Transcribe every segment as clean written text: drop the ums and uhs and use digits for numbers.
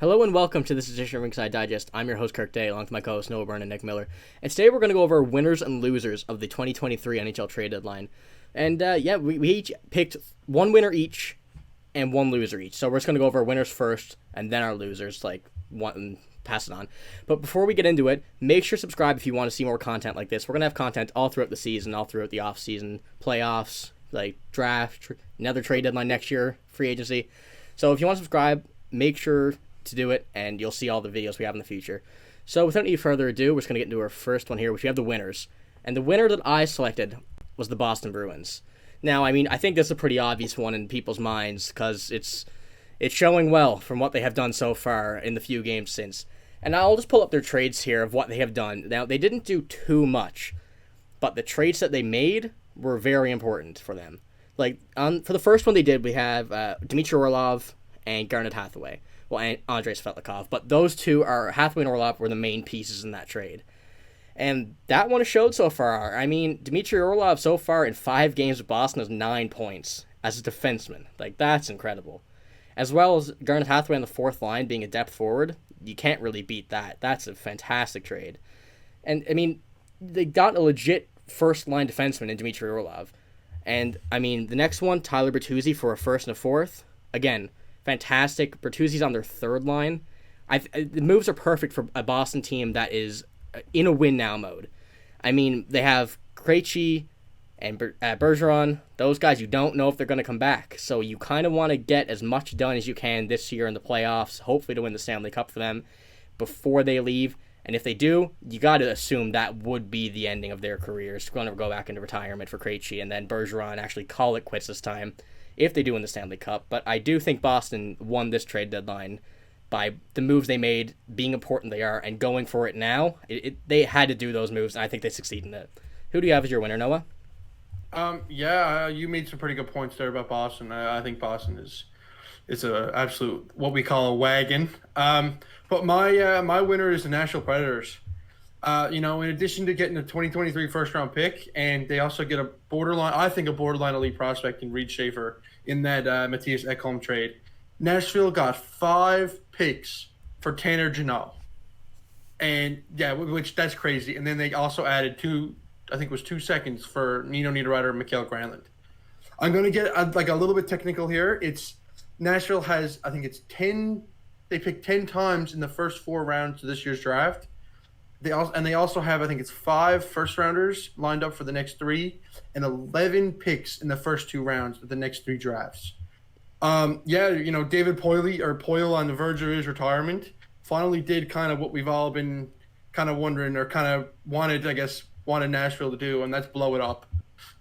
Hello and welcome to this edition of Ringside Digest. I'm your host Kirk Day, along with my co-hosts Noah Byrne and Nick Miller. And today we're going to go over winners and losers of the 2023 NHL trade deadline. And we each picked one winner each and one loser each. So we're just going to go over our winners first and then our losers, and pass it on. But before we get into it, make sure to subscribe if you want to see more content like this. We're going to have content all throughout the season, all throughout the off-season, playoffs, draft, another trade deadline next year, free agency. So if you want to subscribe, make sure to do it, and you'll see all the videos we have in the future. So without any further ado, we're just going to get into our first one here, which we have the winners. And the winner that I selected was the Boston Bruins. Now, I think that's a pretty obvious one in people's minds, because it's showing well from what they have done so far in the few games since. And I'll just pull up their trades here of what they have done. Now, they didn't do too much, but the trades that they made were very important for them. For the first one they did, we have Dmitry Orlov and Garnet Hathaway. Well, and Andrei Svetlakov, but those two Hathaway and Orlov were the main pieces in that trade. And that one has showed so far. Dmitry Orlov so far in 5 games with Boston has 9 points as a defenseman. That's incredible. As well as Garnet Hathaway on the fourth line being a depth forward, you can't really beat that. That's a fantastic trade. And, they got a legit first-line defenseman in Dmitry Orlov. And, the next one, Tyler Bertuzzi for a first and a fourth. Again, fantastic. Bertuzzi's on their third line. The moves are perfect for a Boston team that is in a win-now mode. They have Krejci and Bergeron. Those guys, you don't know if they're going to come back. So you kind of want to get as much done as you can this year in the playoffs, hopefully to win the Stanley Cup for them before they leave. And if they do, you got to assume that would be the ending of their careers. Going to go back into retirement for Krejci, and then Bergeron actually call it quits this time if they do win the Stanley Cup. But I do think Boston won this trade deadline by the moves they made, being important they are, and going for it now. They had to do those moves, and I think they succeeded in it. Who do you have as your winner, Noah? You made some pretty good points there about Boston. I think Boston is a absolute what we call a wagon. But my winner is the Nashville Predators. In addition to getting the 2023 first round pick, and they also get a borderline elite prospect in Reed Schaefer in that Matthias Ekholm trade. Nashville got 5 picks for Tanner Jeannot. And which that's crazy. And then they also added 2 seconds for Nino Niederreiter and Mikael Granlund. I'm going to get a little bit technical here. It's Nashville has, I think it's 10, they picked 10 times in the first 4 rounds of this year's draft. They also have, I think it's 5 first rounders lined up for the next 3 and 11 picks in the first 2 rounds of the next 3 drafts. David Poile on the verge of his retirement finally did kind of what we've all been kind of wondering or kind of wanted Nashville to do, and that's blow it up.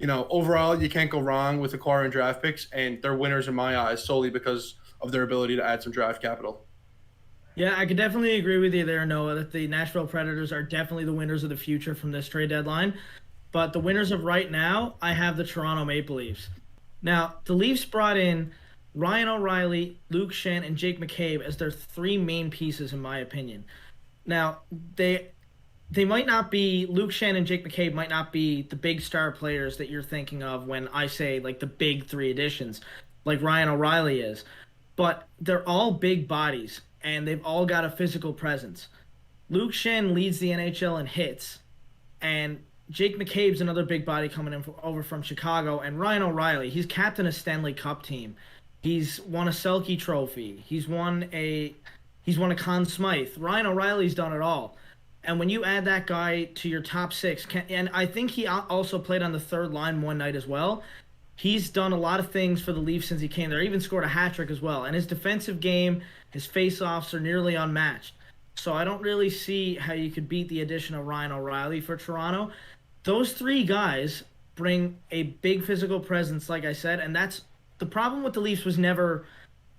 Overall, you can't go wrong with acquiring draft picks, and they're winners in my eyes solely because of their ability to add some draft capital. Yeah, I could definitely agree with you there, Noah, that the Nashville Predators are definitely the winners of the future from this trade deadline. But the winners of right now, I have the Toronto Maple Leafs. Now, the Leafs brought in Ryan O'Reilly, Luke Schenn, and Jake McCabe as their 3 main pieces, in my opinion. Now, they might not be, Luke Schenn and Jake McCabe might not be the big star players that you're thinking of when I say, the big 3 additions, like Ryan O'Reilly is. But they're all big bodies, and they've all got a physical presence. Luke Schenn leads the NHL in hits, and Jake McCabe's another big body coming in over from Chicago, and Ryan O'Reilly, he's captain of Stanley Cup team. He's won a Selke Trophy. He's won a Conn Smythe. Ryan O'Reilly's done it all. And when you add that guy to your top 6, and I think he also played on the third line one night as well, he's done a lot of things for the Leafs since he came there. He even scored a hat trick as well. And his defensive game, his face-offs are nearly unmatched. So I don't really see how you could beat the addition of Ryan O'Reilly for Toronto. Those 3 guys bring a big physical presence, like I said, and that's the problem with the Leafs was never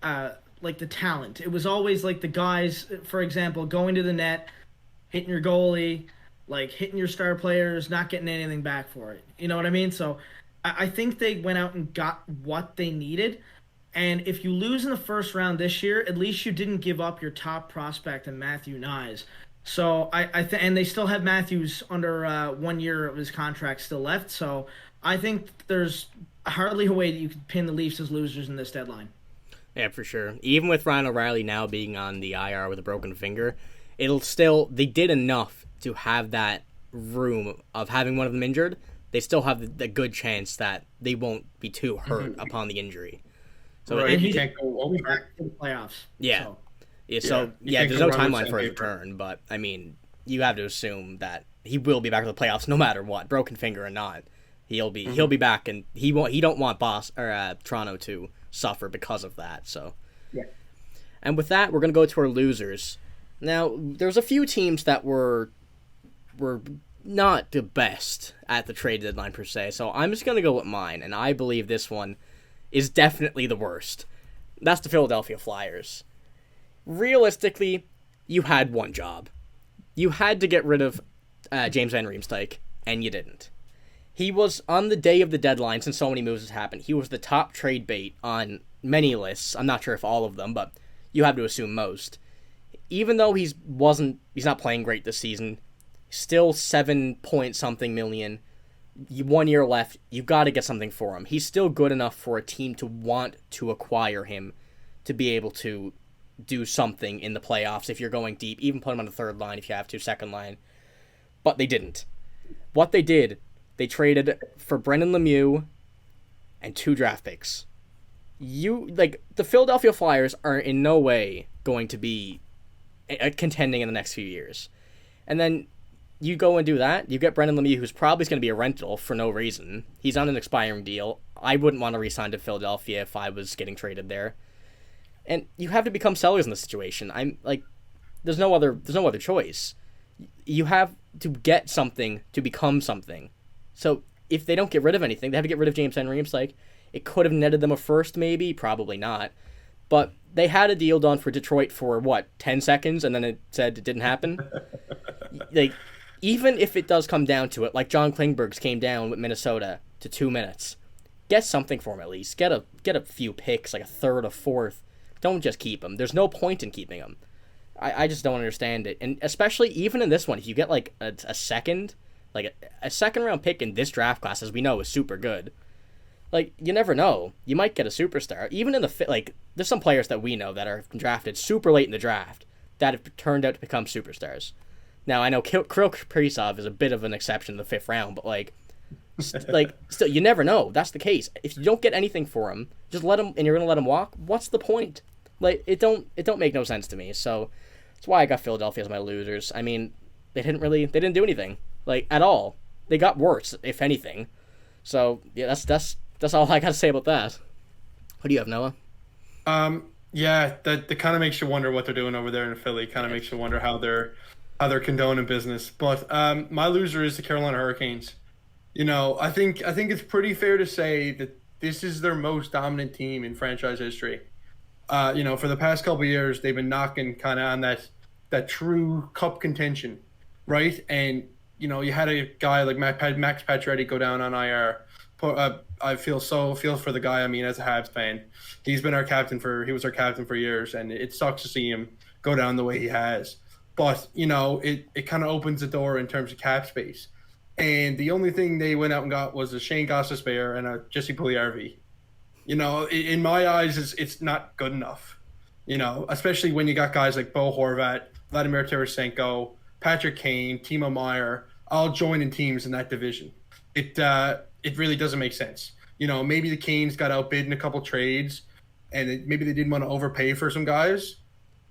the talent. It was always the guys, for example, going to the net, hitting your goalie, hitting your star players, not getting anything back for it. You know what I mean? So I think they went out and got what they needed. And if you lose in the first round this year, at least you didn't give up your top prospect in Matthew Nyes. So and they still have Matthews under 1 year of his contract still left. So I think there's hardly a way that you could pin the Leafs as losers in this deadline. Yeah, for sure. Even with Ryan O'Reilly now being on the IR with a broken finger, they did enough to have that room of having one of them injured. They still have the good chance that they won't be too hurt upon the injury. So right, And you he's can't go back to the playoffs. yeah. So. There's no timeline for his return, but I mean, you have to assume that he will be back to the playoffs no matter what, broken finger or not. He'll be back, and he don't want Toronto to suffer because of that. So, yeah. And with that, we're gonna go to our losers. Now, there's a few teams that were not the best at the trade deadline per se. So I'm just gonna go with mine, and I believe this one is definitely the worst. That's the Philadelphia Flyers. Realistically, you had one job. You had to get rid of James Van Riemsdyk, and you didn't. He was, on the day of the deadline, since so many moves has happened, he was the top trade bait on many lists. I'm not sure if all of them, but you have to assume most. Even though he's not playing great this season, still 7-point-something million, 1 year left, you got to get something for him. He's still good enough for a team to want to acquire him to be able to do something in the playoffs if you're going deep, even put him on the third line if you have to, second line. But they didn't. What they did, they traded for Brendan Lemieux and 2 draft picks. The Philadelphia Flyers are in no way going to be contending in the next few years. And then you go and do that, you get Brendan Lemieux, who's probably going to be a rental for no reason. He's on an expiring deal. I wouldn't want to re-sign to Philadelphia if I was getting traded there. And you have to become sellers in this situation. There's no other choice. You have to get something to become something. So if they don't get rid of anything, they have to get rid of James Van Riemsdyk. It could have netted them a first, maybe, probably not. But they had a deal done for Detroit for 10 seconds, and then it said it didn't happen. Even if it does come down to it, like John Klingberg's came down with Minnesota to 2 minutes, get something for him at least. Get a few picks, like a third, a fourth. Don't just keep him. There's no point in keeping him. I just don't understand it. And especially even in this one, if you get a second, a second round pick in this draft class, as we know, is super good. You never know. You might get a superstar. Even in there's some players that we know that are drafted super late in the draft that have turned out to become superstars. Now, I know Kirill Kaprizov is a bit of an exception in the 5th round, but still, you never know. That's the case. If you don't get anything for him, just let him, and you're gonna let him walk. What's the point? It don't make no sense to me. So that's why I got Philadelphia as my losers. I mean, they didn't do anything at all. They got worse, if anything. So yeah, that's all I got to say about that. What do you have, Noah? Yeah, that kind of makes you wonder what they're doing over there in Philly. Kind of makes you wonder how they're condoning business. But my loser is the Carolina Hurricanes. I think it's pretty fair to say that this is their most dominant team in franchise history. For the past couple of years, they've been knocking kind of on that true cup contention, right? And you had a guy like Max Pacioretty go down on IR. I feel for the guy. I mean, as a Habs fan, he was our captain for years, and it sucks to see him go down the way he has. But it kind of opens the door in terms of cap space. And the only thing they went out and got was a Shane Gostisbehere and a Jesse Puljujarvi. In my eyes, it's not good enough. Especially when you got guys like Bo Horvat, Vladimir Tarasenko, Patrick Kane, Timo Meier, all joining teams in that division. It really doesn't make sense. Maybe the Canes got outbid in a couple trades, and maybe they didn't want to overpay for some guys.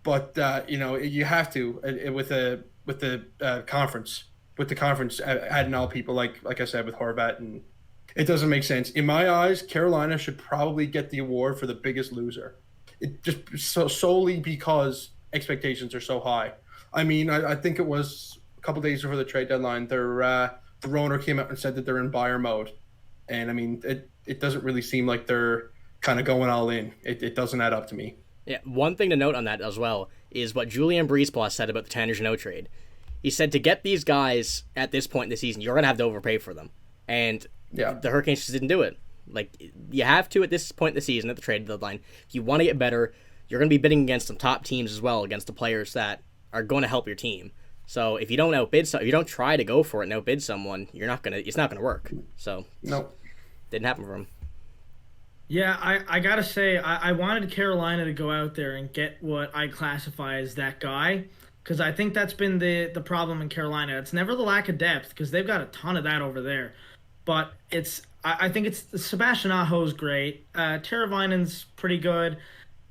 But you have to with the conference. With the conference adding all people like I said with Horvat, and it doesn't make sense. In my eyes, Carolina should probably get the award for the biggest loser. It just solely because expectations are so high. I mean, I think it was a couple days before the trade deadline, the owner came out and said that they're in buyer mode, and I mean it doesn't really seem like they're kind of going all in. It doesn't add up to me. Yeah, one thing to note on that as well is what Julien Brisebois said about the Tanner Jeannot trade. He said to get these guys at this point in the season, you're going to have to overpay for them. And the Hurricanes just didn't do it. You have to at this point in the season at the trade deadline. If you want to get better, you're going to be bidding against some top teams as well, against the players that are going to help your team. So if you don't if you don't try to go for it and outbid someone, it's not going to work. So no, didn't happen for him. Yeah, I gotta say, I wanted Carolina to go out there and get what I classify as that guy, because I think that's been the problem in Carolina. It's never the lack of depth, because they've got a ton of that over there, but I think it's Sebastian Aho's great, Teravainen's pretty good,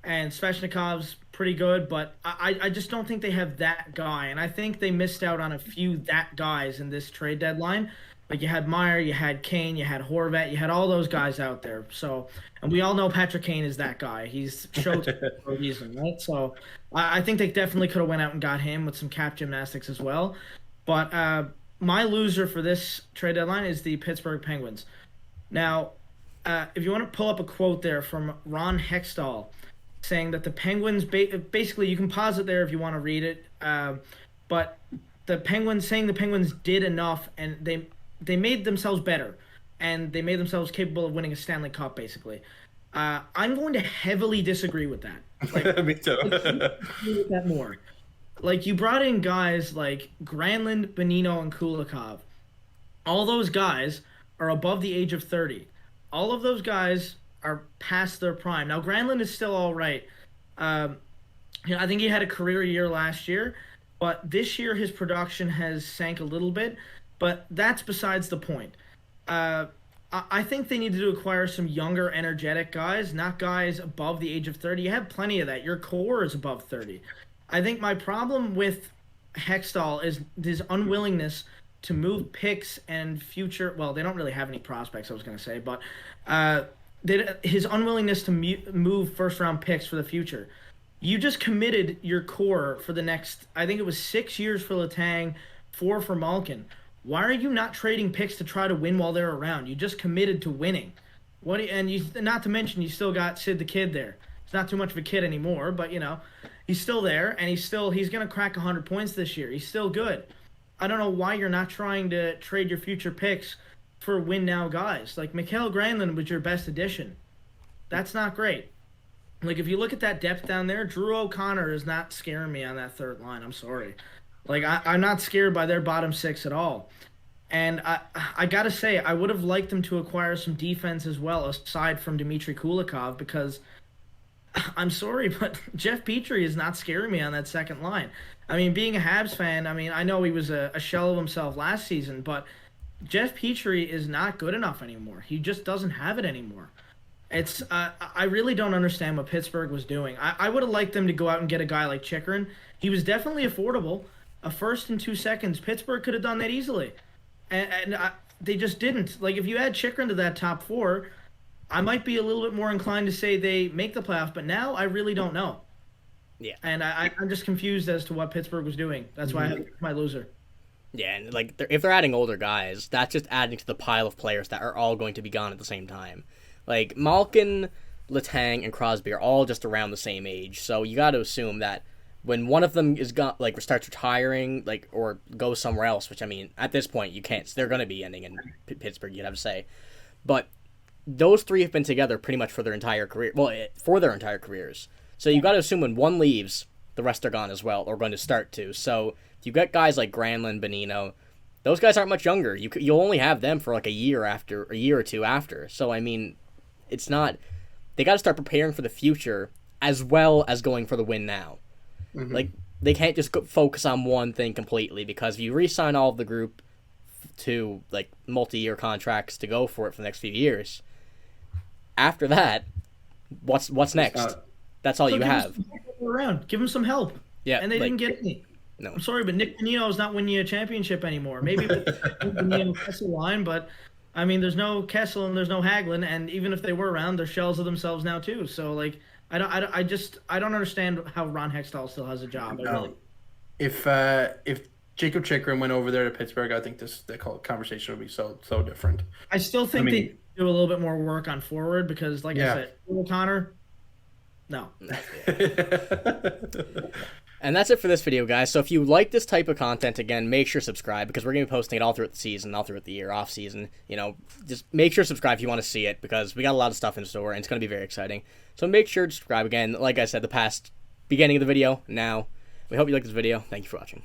and Svechnikov's pretty good, but I just don't think they have that guy, and I think they missed out on a few that guys in this trade deadline. Like you had Meyer, you had Kane, you had Horvat, you had all those guys out there. So, and we all know Patrick Kane is that guy. He's showed for a reason, right? So, I think they definitely could have went out and got him with some cap gymnastics as well. But my loser for this trade deadline is the Pittsburgh Penguins. Now, if you want to pull up a quote there from Ron Hextall saying that the Penguins, basically, you can pause it there if you want to read it. But the Penguins did enough, and they made themselves better, and they made themselves capable of winning a Stanley Cup, basically. I'm going to heavily disagree with that. Like, Me too. with that more. Like, you brought in guys like Granlund, Bonino, and Kulikov. All those guys are above the age of 30. All of those guys are past their prime. Now, Granlund is still all right. I think he had a career year last year, but this year his production has sank a little bit. But that's besides the point. I think they needed to acquire some younger, energetic guys, not guys above the age of 30. You have plenty of that. Your core is above 30. I think my problem with Hextall is his unwillingness to move picks and future. Well, they don't really have any prospects, I was going to say, but his unwillingness to move first-round picks for the future. You just committed your core for the next, I think it was 6 years for Letang, 4 for Malkin. Why are you not trading picks to try to win while they're around? You just committed to winning. Not to mention you still got Sid the Kid there. He's not too much of a kid anymore, but he's still there, and he's going to crack 100 points this year. He's still good. I don't know why you're not trying to trade your future picks for win now guys. Like Mikael Granlund was your best addition. That's not great. Like if you look at that depth down there, Drew O'Connor is not scaring me on that third line. I'm sorry. Like, I'm not scared by their bottom six at all. And I got to say, I would have liked them to acquire some defense as well, aside from Dmitry Kulikov, because I'm sorry, but Jeff Petrie is not scaring me on that second line. I mean, being a Habs fan, I know he was a shell of himself last season, but Jeff Petrie is not good enough anymore. He just doesn't have it anymore. I really don't understand what Pittsburgh was doing. I would have liked them to go out and get a guy like Chychrun. He was definitely affordable. A first and 2 seconds. Pittsburgh could have done that easily. And they just didn't. Like, if you add Chychrun to that top 4, I might be a little bit more inclined to say they make the playoff, but now I really don't know. Yeah. And I'm just confused as to what Pittsburgh was doing. That's why I have my loser. Yeah, and if they're adding older guys, that's just adding to the pile of players that are all going to be gone at the same time. Like, Malkin, Letang, and Crosby are all just around the same age, so you got to assume that when one of them starts retiring, or goes somewhere else, which at this point you can't. They're going to be ending in Pittsburgh, you'd have to say. But those 3 have been together pretty much for their entire career. Well, for their entire careers. So you got to assume when one leaves, the rest are gone as well, or going to start to. So you got guys like Granlund, Bonino. Those guys aren't much younger. You'll only have them for a year or two after. So it's not. They got to start preparing for the future as well as going for the win now. Mm-hmm. Like, they can't just focus on one thing completely, because if you re-sign all of the group to multi-year contracts to go for it for the next few years, after that, what's next? That's all you have. Give them some help. Yeah, and they didn't get any. No, I'm sorry, but Nick Bonino is not winning you a championship anymore. Maybe with the Bonino Kessel line, but there's no Kessel and there's no Hagelin, and even if they were around, they're shells of themselves now too. So I don't understand how Ron Hextall still has a job. No. If Jacob Chychrun went over there to Pittsburgh, I think the conversation would be so different. I still think they do a little bit more work on forward, because, I said, O'Connor, no. And that's it for this video, guys. So if you like this type of content, again, make sure to subscribe, because we're going to be posting it all throughout the season, all throughout the year, off season. Just make sure to subscribe if you want to see it, because we got a lot of stuff in store, and it's going to be very exciting. So make sure to subscribe. Again, like I said, the beginning of the video, now. We hope you like this video. Thank you for watching.